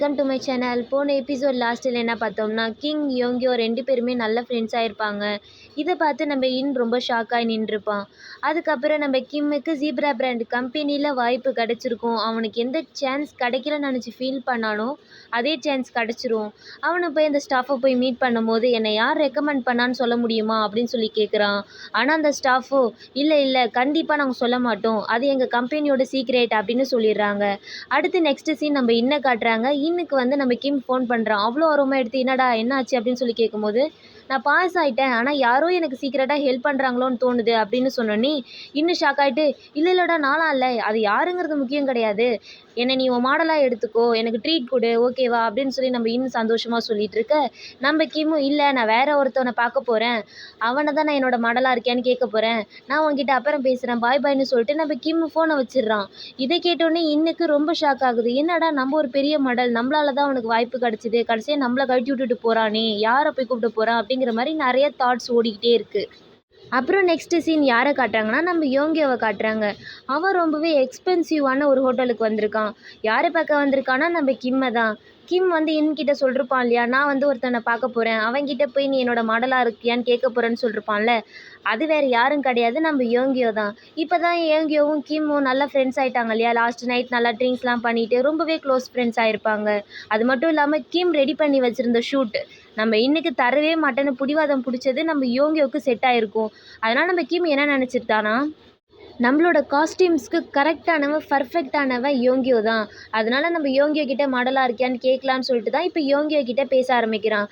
Welcome to my channel. போன episode லாஸ்ட்டில் என்ன பார்த்தோம்னா, கிங் யோங்கியோ 2 பேருமே நல்ல ஃப்ரெண்ட்ஸாக இருப்பாங்க. இதை பார்த்து நம்ம ரொம்ப ஷாக்காகி நின்றுருப்பான். அதுக்கப்புறம் நம்ம கிம்முக்கு ஜீப்ரா பிராண்ட் கம்பெனியில் வாய்ப்பு கிடச்சிருக்கும். அவனுக்கு எந்த சான்ஸ் கிடைக்கலன்னு நினச்சி ஃபீல் பண்ணானோ அதே சான்ஸ் கிடச்சிரும். அவனை போய் அந்த ஸ்டாஃபை போய் மீட் பண்ணும்போது, என்னை யார் ரெக்கமெண்ட் பண்ணான்னு சொல்ல முடியுமா அப்படின்னு சொல்லி கேட்குறான். ஆனால் அந்த ஸ்டாஃபோ, இல்லை கண்டிப்பாக நாங்கள் சொல்ல மாட்டோம், அது எங்கள் கம்பெனியோட சீக்ரெட் அப்படின்னு சொல்லிடுறாங்க. அடுத்து நெக்ஸ்ட் சீன் நம்ம காட்டுறாங்க. இன்னுக்கு வந்து நம்ம கிம் ஃபோன் பண்ணுறான். அவ்வளோ ஆர்வமாக எடுத்து, என்னடா என்னாச்சு அப்படின்னு சொல்லி கேட்கும்போது, நான் பாஸ் ஆகிட்டேன், ஆனால் யாரோ எனக்கு சீக்கிரட்டாக ஹெல்ப் பண்ணுறாங்களோன்னு தோணுது அப்படின்னு சொன்னோன்னே இன்னும் ஷாக் ஆகிட்டு, இல்லைடா நானா இல்லை, அது யாருங்கிறது முக்கியம் கிடையாது, என்னை நீ உன் மாடலாக எடுத்துக்கோ, எனக்கு ட்ரீட் கொடு ஓகேவா அப்படின்னு சொல்லி நம்ம இன்னும் சந்தோஷமாக சொல்லிட்டு இருக்க, நம்ம கிம்மும் இல்லை நான் வேற ஒருத்தவனை பார்க்க போகிறேன், அவனை தான் நான் என்னோட மாடலாக இருக்கேன்னு கேட்க போகிறேன், நான் உங்ககிட்ட அப்புறம் பேசுகிறேன் பாய் பாய்னு சொல்லிட்டு நம்ம கிம்மு ஃபோனை வச்சிடுறான். இதை கேட்டோடனே இன்னுக்கு ரொம்ப ஷாக் ஆகுது. என்னடா நம்ம ஒரு பெரிய மாடல், நம்மளால தான் அவனுக்கு வாய்ப்பு கிடச்சிது, கடைசியாக நம்மளை கழட்டி விட்டுட்டு போகிறானே, யாரை போய் கூப்பிட்டு போகிறான் அப்படிங்கிற மாதிரி நிறைய தாட்ஸ் ஓடிக்கிட்டே இருக்குது. அப்புறம் நெக்ஸ்ட்டு சீன் யாரை காட்டுறாங்கன்னா, நம்ம யோங்கியோவை காட்டுறாங்க. அவன் ரொம்பவே எக்ஸ்பென்சிவான ஒரு ஹோட்டலுக்கு வந்திருக்கான். யாரை பார்க்க வந்திருக்கான்னா நம்ம கிம்மை தான். கிம் வந்து இன்கிட்ட சொல்லிருப்பான் இல்லையா, நான் வந்து ஒருத்தனை பார்க்க போகிறேன், அவன்கிட்ட போய் நீ என்னோட மாடலாக இருக்கியான்னு கேட்க போகிறேன்னு சொல்லிருப்பான்ல, அது வேறு யாரும் கிடையாது, நம்ம யோங்கியோ தான். இப்போ தான் யோங்கியோவும் கிம்மும் நல்லா ஃப்ரெண்ட்ஸ் ஆகிட்டாங்க இல்லையா. லாஸ்ட் நைட் நல்லா ட்ரிங்க்ஸ்லாம் பண்ணிவிட்டு ரொம்பவே க்ளோஸ் ஃப்ரெண்ட்ஸ் ஆகிருப்பாங்க. அது மட்டும் இல்லாமல் கிம் ரெடி பண்ணி வச்சுருந்த ஷூட் நம்ம இன்னைக்கு தரவே மாட்டேன்னு பிடிவாதம் பிடிச்சது நம்ம யோங்கியோவுக்கு செட் ஆகிருக்கும். அதனால் நம்ம கிம் என்ன நினச்சிட்டானா, நம்மளோட காஸ்டியூம்ஸ்க்கு கரெக்டானவன் பர்ஃபெக்டானவன் யோங்கியோ தான். அதனால நம்ம யோங்கியோ கிட்ட மாடலாக இருக்கியான்னு கேட்கலான்னு சொல்லிட்டு தான் இப்போ யோங்கியோ கிட்ட பேச ஆரம்பிக்கிறான்.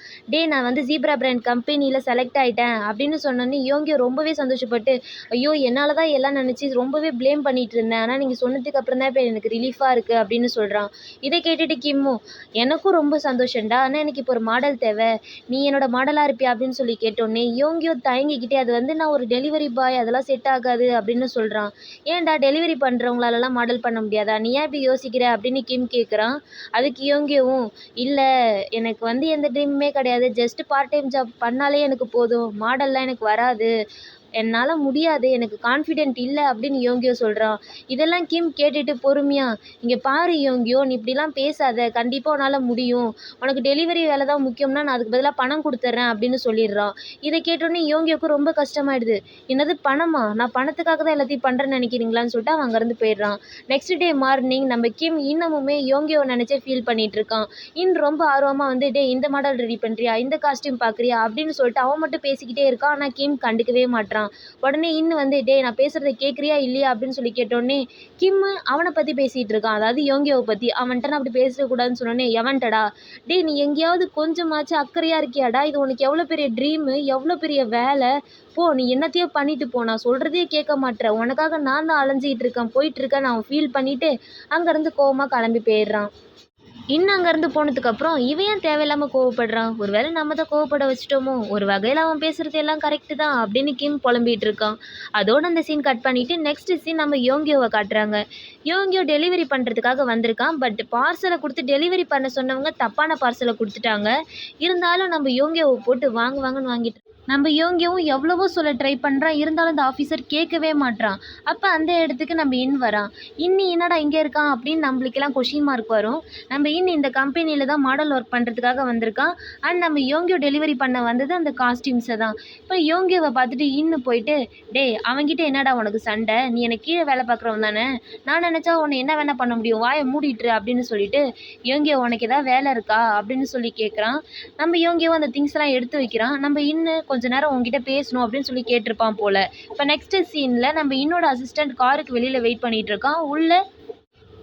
நான் வந்து ஜீப்ரா பிராண்ட் கம்பெனியில் செலக்ட் ஆகிட்டேன் அப்படின்னு சொன்னோன்னே யோங்கியோ ரொம்பவே சந்தோஷப்பட்டு, ஐயோ என்னால் தான் எல்லாம் நினச்சி ரொம்பவே ப்ளேம் பண்ணிகிட்டு இருந்தேன், ஆனால் நீங்கள் சொன்னதுக்கு அப்புறம் தான் இப்போ எனக்கு ரிலீஃபாக இருக்குது அப்படின்னு சொல்கிறான். இதை கேட்டுட்டு கிம்மும், எனக்கும் ரொம்ப சந்தோஷம்டா, ஆனால் எனக்கு இப்போ ஒரு மாடல் தேவை, நீ என்னோட மாடலாக இருப்பியா அப்படின்னு சொல்லி கேட்டோன்னே யோங்கியோ தயங்கிக்கிட்டே, அது வந்து நான் ஒரு டெலிவரி பாய், அதெல்லாம் செட் ஆகாது அப்படின்னு சொல்கிறான். ஏன்டா டெலிவரி பண்ணுறவங்களாலலாம் மாடல் பண்ண முடியாதா, நீ ஏன் இப்படி யோசிக்கிற அப்படின்னு கிம் கேட்குறான். அதுக்கு யோங்கியவும், இல்லை எனக்கு வந்து எந்த ட்ரீமுமே கிடையாது, ஜஸ்ட் பார்ட் டைம் ஜாப் பண்ணாலே எனக்கு போதும், மாடல்லாம் எனக்கு வராது, என்னால் முடியாது, எனக்கு கான்ஃபிடென்ட் இல்லை அப்படின்னு யோங்கியோ சொல்கிறான். இதெல்லாம் கிம் கேட்டுட்டு பொறுமையாக, இங்கே பாரு யோங்கியோ, நீ இப்படிலாம் பேசாத, கண்டிப்பாக உன்னால் முடியும், உனக்கு டெலிவரி வேலை தான் முக்கியம்னா நான் அதுக்கு பதிலாக பணம் கொடுத்துட்றேன் அப்படின்னு சொல்லிடுறான். இதை கேட்டோன்னே யோங்கியோவுக்கு ரொம்ப கஷ்டமாயிடுது. என்னது பணமா, நான் பணத்துக்காக தான் எல்லாத்தையும் பண்ணுறேன்னு நினைக்கிறீங்களான்னு சொல்லிட்டு அவன் அங்கேருந்து போயிடுறான். நெக்ஸ்ட் டே மார்னிங் நம்ம கிம் இன்னமுமே யோங்கியோவை நினச்சே ஃபீல் பண்ணிகிட்டு இருக்கான். ரொம்ப ஆர்வமாக வந்து, இந்த மாடல் ரெடி பண்ணுறியா, இந்த காஸ்டியூம் பார்க்குறியா அப்படின்னு சொல்லிட்டு அவன் மட்டும் பேசிக்கிட்டே இருக்கான். ஆனால் கிம் கண்டுக்கவே மாட்டான். உடனே இன்னும் வந்து, நான் பேசுறதை கேட்குறியா இல்லையா அப்படின்னு சொல்லி கேட்டோடனே கிம் அவனை பற்றி பேசிகிட்டு இருக்கான், அதாவது யோங்கியோவை பற்றி. அவன்கிட்ட நான் அப்படி பேசக்கூடாதுன்னு சொன்னோன்னே, எவன்டடா, நீ எங்கேயாவது கொஞ்சமாச்சும் அக்கறையாக இருக்கியாடா, இது உனக்கு எவ்வளோ பெரிய ட்ரீமு, எவ்வளோ பெரிய வேலை, போ நீ என்னத்தையோ பண்ணிட்டு போ, நான் சொல்கிறதே கேட்க மாட்டேன், உனக்காக நான் தான் அலைஞ்சிக்கிட்டு இருக்கேன் போயிட்டுருக்கேன் அவன் ஃபீல் பண்ணிவிட்டு அங்கேருந்து கோவமாக கிளம்பி போயிடுறான். இன்னும் அங்கேருந்து போனதுக்கப்புறம் இவன் ஏன் தேவையில்லாமல் கோவப்படுறான், ஒரு வேளை நம்ம தான் கோவப்பட வச்சிட்டோமோ, ஒரு வகையில் அவன் பேசுகிறது எல்லாம் கரெக்டு தான் அப்படின்னு கிம் புலம்பிகிட்டு இருக்கான். அதோடு அந்த சீன் கட் பண்ணிவிட்டு நெக்ஸ்ட் சீன் நம்ம யோங்கியோவை காட்டுறாங்க. யோங்கியோ டெலிவரி பண்ணுறதுக்காக வந்திருக்கான். பட் பார்சலை கொடுத்து டெலிவரி பண்ண சொன்னவங்க தப்பான பார்சலை கொடுத்துட்டாங்க. இருந்தாலும் நம்ம யோங்கியோவை போட்டு வாங்குவாங்கன்னு வாங்கிட்டு நம்ம யோங்கியவும் எவ்வளவோ சொல்ல ட்ரை பண்ணுறான். இருந்தாலும் அந்த ஆஃபீஸர் கேட்கவே மாட்றான். அப்போ அந்த இடத்துக்கு நம்ம வரான். என்னடா இங்கே இருக்கான் அப்படின்னு நம்மளுக்கெல்லாம் கொஷின் மார்க் வரும். நம்ம இந்த கம்பெனியில் தான் மாடல் ஒர்க் பண்ணுறதுக்காக வந்திருக்கான். அண்ட் நம்ம யோங்கியோ டெலிவரி பண்ண வந்தது அந்த காஸ்டியூம்ஸை தான். இப்போ யோங்கியோவை பார்த்துட்டு போயிட்டு, அவன்கிட்ட என்னடா உனக்கு சண்டை, நீ எனக்கு கீழே வேலை பார்க்குறவன் தானே, நான் நினச்சா உன்னை என்ன வேணால் பண்ண முடியும், வாயை மூடிட்டுரு அப்படின்னு சொல்லிட்டு, யோங்கியோ உனக்கு ஏதாவது வேலை இருக்கா அப்படின்னு சொல்லி கேட்குறான். நம்ம யோங்கியோ அந்த திங்ஸ்லாம் எடுத்து வைக்கிறான். நம்ம கொஞ்ச நேரம் உங்ககிட்ட பேசணும் அப்படின்னு சொல்லி கேட்டிருப்பான் போல. இப்போ நெக்ஸ்ட் சீன்ல நம்ம இன்னோட அசிஸ்டன்ட் காருக்கு வெளியில வெயிட் பண்ணிட்டு இருக்கான். உள்ள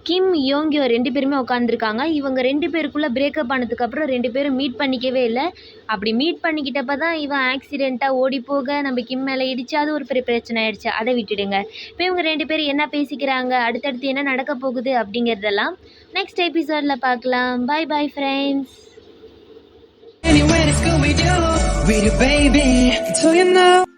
கிம் யோங்கியோ 2 பேருமே உட்காந்துருக்காங்க. இவங்க 2 பேருக்குள்ள பிரேக்கப் ஆனதுக்கு அப்புறம் 2 பேரும் மீட் பண்ணிக்கவே இல்லை. அப்படி மீட் பண்ணிக்கிட்டப்ப தான் இவன் ஆக்சிடெண்ட்டாக ஓடி போக நம்ம கிம் மேலே இடிச்சு அது ஒரு பெரிய பிரச்சனை ஆயிடுச்சு. அதை விட்டுடுங்க. இப்போ இவங்க 2 பேரும் என்ன பேசிக்கிறாங்க, அடுத்தடுத்து என்ன நடக்க போகுது அப்படிங்கிறதெல்லாம் நெக்ஸ்ட் எபிசோட்ல பார்க்கலாம். Bye bye friends. Anywhere to Scooby-Doo, with your baby, until you know.